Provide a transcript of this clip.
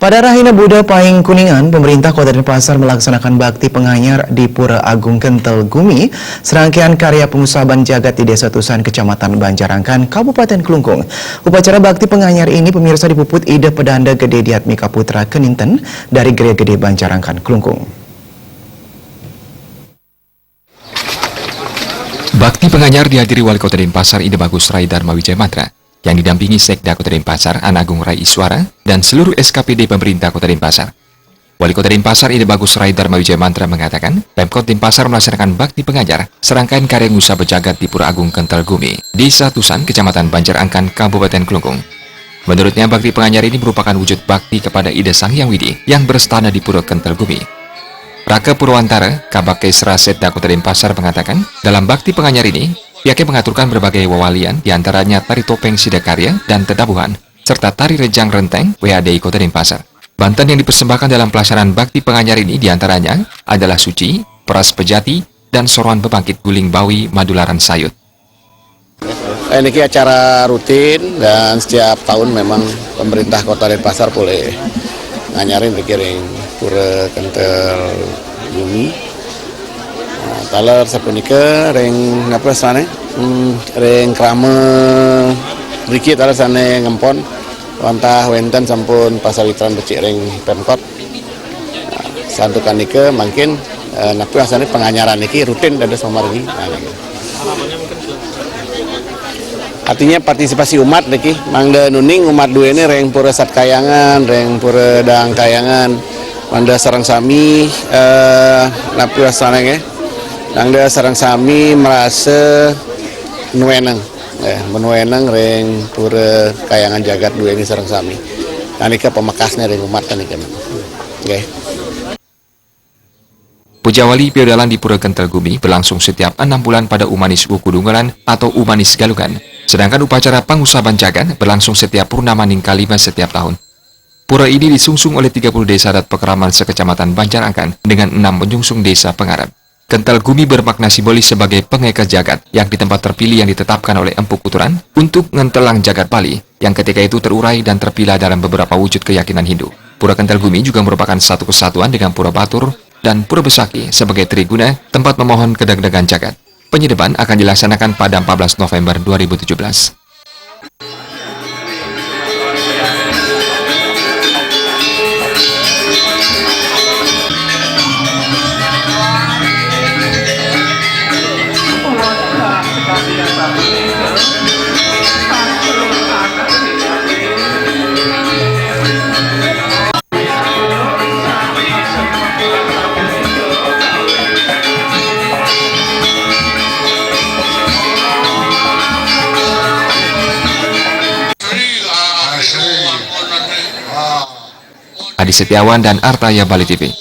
Pada Rahina Buddha Pahing Kuningan, pemerintah Kota Denpasar melaksanakan bakti penganyar di Pura Agung Kentel Gumi, serangkaian karya pengusaha Banjagat di Desa Tusan, Kecamatan Banjarangkan, Kabupaten Kelungkung. Upacara bakti penganyar ini pemirsa dipuput Ida Pedanda Gede Diatmika Putra Keninten dari Gereja Gede Banjarangkan, Kelungkung. Bakti penganyar dihadiri Wali Kota Denpasar Ida Bagus Rai Dharma Wijaya Mantra, yang didampingi Sekda Kota Denpasar An Agung Rai Iswara dan seluruh SKPD pemerintah Kota Denpasar. Wali Kota Denpasar Ida Bagus Rai Dharma Wijaya Mantra mengatakan, Pemkot Denpasar melaksanakan bakti pengajar serangkaian karya ngusa Bejagat di Pura Agung Kentel Gumi, Desa Tusan, Kecamatan Banjarangkan, Kabupaten Kelungkung. Menurutnya, bakti pengajar ini merupakan wujud bakti kepada Ida Sang Hyang Widi yang berstana di Pura Kentel Gumi. Raka Purwantara, Kabak Kesra Setda Kota Denpasar mengatakan, dalam bakti penganyar ini, pihaknya mengaturkan berbagai wawalian, diantaranya tari topeng Sidakarya dan Tetabuhan, serta tari rejang renteng WADI Kota Denpasar. Banten yang dipersembahkan dalam pelaksanaan bakti penganyar ini diantaranya adalah Suci, Peras Pejati, dan Soroan Bebangkit Guling Bawi Madularan Sayut. Ini acara rutin dan setiap tahun memang pemerintah Kota Denpasar boleh nganyarin pikirin Pura Kentel Gumi. Taler sapunika reng apa sana reng krama riki taler sana ngempon wantah wenten sampun pasawitran becik reng Pemkot santukan nika mungkin napi asane penganyaran niki rutin dari somar ini artinya partisipasi umat niki mangda nuning umat dua ini reng Pura Satkayangan reng Pura Dang Kayangan mangda sarang sami napi asane Nangda sarang sami merasa menuenang reng Pura Kayangan Jagat dua ini sarang sami. Nanika pemakasnya reng umat nanika. Okay. Pujawali Piodalan di Pura Kentel Gumi berlangsung setiap 6 bulan pada Umanis Ukudunggalan atau Umanis Galungan. Sedangkan upacara pengusaha Banjagat berlangsung setiap purnama Ningkalima setiap tahun. Pura ini disungsung oleh 30 desa adat pekeraman sekecamatan Banjarangkan dengan 6 penjungsung desa pengarap. Kentel Gumi bermakna simbolis sebagai pengeka jagat yang di tempat terpilih yang ditetapkan oleh Empu Kuturan untuk ngentelang jagat Bali yang ketika itu terurai dan terpilah dalam beberapa wujud keyakinan Hindu. Pura Kentel Gumi juga merupakan satu kesatuan dengan Pura Batur dan Pura Besaki sebagai triguna tempat memohon kedagdagan jagat. Penyedepan akan dilaksanakan pada 14 November 2017. Adi Setiawan dan Artaya Bali TV.